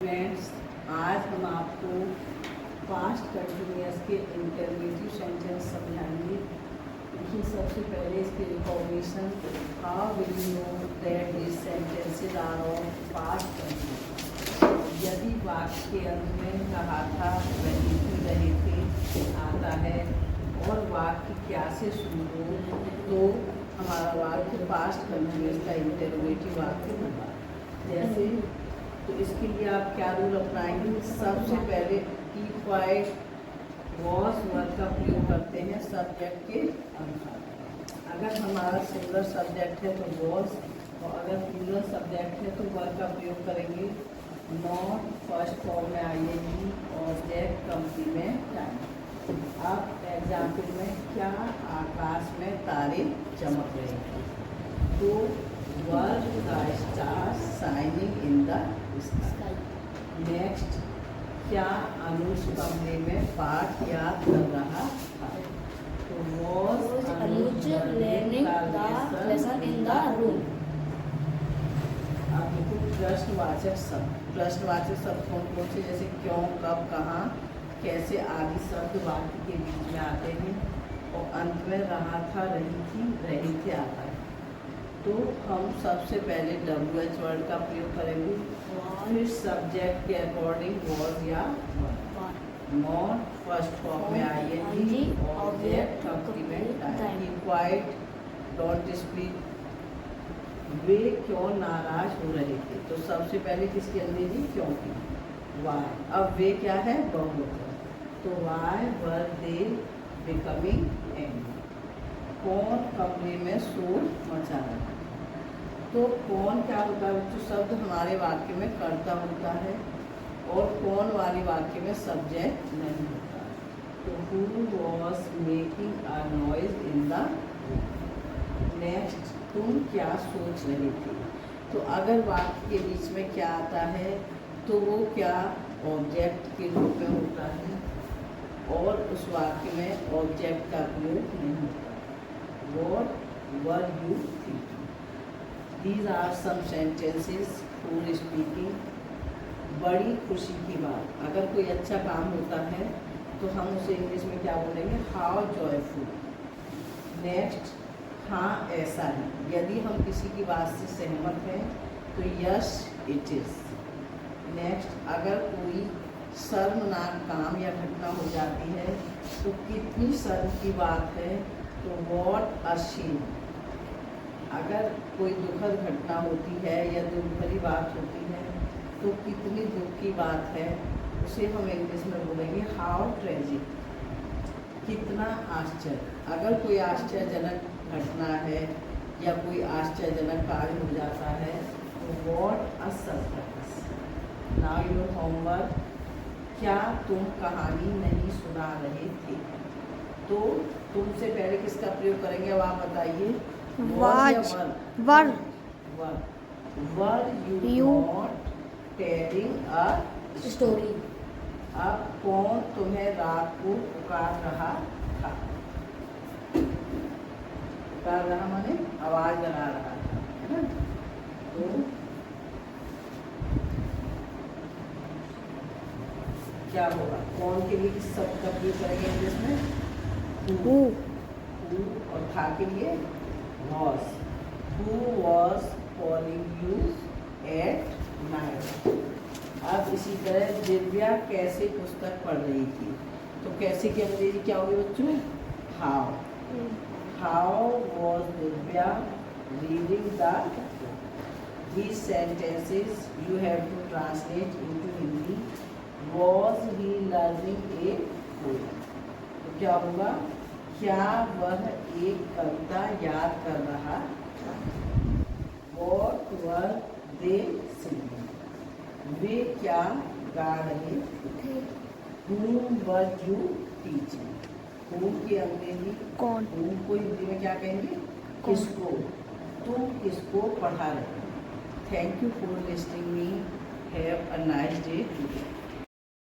Friends, आज हम आपको पास्ट कंटिन्यूअस के इंटरमीडिएट सेंटेंस समझाएंगे। देखिए, सबसे पहले इसकी recognition. How will you know that this sentences are of past continuous. यदि वाक्य के अंत में कहा था, रही थी, रहे थे आता है और वाक्य क्या से शुरू हो तो हमारा वाक्य पास्ट कंटिन्यूअस का इंटरमीडिएट वाक्य होगा। जैसे तो इसके लिए आप क्या रूल अपनाएंगे? सबसे पहले कीप क्वाइट वॉज वर्ड का प्रयोग करते हैं सब्जेक्ट के अनुसार। अगर हमारा सिंगुलर सब्जेक्ट है तो वॉज, और अगर प्लूरल सब्जेक्ट है तो वर्ड का प्रयोग करेंगे नॉट, फर्स्ट फॉर्म में आईएनजी, ऑब्जेक्ट कंप्लीमेंट टाइम। अब एग्जाम्पल में क्या आकाश में तारे चमक रहे हैं तो were the stars shining in the sky. Next, क्या अनुज कमरे में पाठ याद कर रहा था तो was Anuj learning the lesson in the room। अब देखो प्रश्नवाचक शब्द। प्रश्नवाचक शब्द कौन कौन से? जैसे क्यों, कब, कहाँ, कैसे आदि शब्द वाक्य के बीच में आते हैं और अंत में रहा था, रही थी, रहे थे आता है। तो हम सबसे पहले WH वर्ड का प्रयोग करेंगे, फिर सब्जेक्ट के अकॉर्डिंग वॉज या नॉट, फर्स्ट फॉर्म में ING, object complement time. Quiet, don't speak. वे क्यों नाराज हो रहे थे तो सबसे पहले किसकी अंग्रेजी? क्यों की। वाई, अब वे क्या है? बहुवचन, तो why were they becoming angry. कौन कमरे में शोर मचा रहा है तो कौन क्या होता है? जो शब्द हमारे वाक्य में कर्ता होता है और कौन वाले वाक्य में सब्जेक्ट नहीं होता। तो who was making a noise in the. Next, तुम क्या सोच रहे थे तो अगर वाक्य के बीच में क्या आता है तो वो क्या ऑब्जेक्ट के रूप में होता है और उस वाक्य में ऑब्जेक्ट का प्रयोग नहीं होता। What were you thinking? These are some sentences for speaking। बड़ी खुशी की बात, अगर कोई अच्छा काम होता है तो हम उसे इंग्लिश में क्या बोलेंगे? How joyful. नेक्स्ट, हाँ ऐसा है। यदि हम किसी की बात से सहमत हैं तो यस इट इज़। नेक्स्ट, अगर कोई शर्मनाक काम या घटना हो जाती है तो कितनी शर्म की बात है तो वॉट अ शेम। अगर कोई दुखद घटना होती है या दुख भरी बात होती है तो कितनी दुख की बात है, उसे हम इंग्लिश में बोलेंगे हाउ ट्रेजिक। कितना आश्चर्य, अगर कोई आश्चर्यजनक घटना है या कोई आश्चर्यजनक कार्य हो जाता है तो what a surprise. Now your homework. क्या तुम कहानी नहीं सुना रहे थे तो तुमसे पहले किसका प्रयोग करेंगे? अब आप बताइए। Were you not telling a story. अब कौन तुम्हें रात को पुकार रहा था? पुकार रहा माने आवाज लगा रहा था, है ना? तो क्या होगा? कौन के लिए किस शब्द का प्रयोग करेंगे इंग्लिश में? Who। और था के लिए was। Who was calling you at night। अब इसी तरह दिव्या कैसे पुस्तक पढ़ रही थी तो कैसे की अंग्रेजी क्या होगी बच्चों? How. How was Divya reading the। These sentences you have to translate into Hindi। Was he learning a poem तो क्या होगा? क्या वह एक कविता याद कर रहा था। What were they singing? वे क्या गा रहे थे। Whom were you teaching? Whom की अंग्रेजी कौन। Whom को हिंदी में क्या कहेंगे? किसको। तुम किसको पढ़ा रहे हो। Thank you for listening me. Have a nice day today.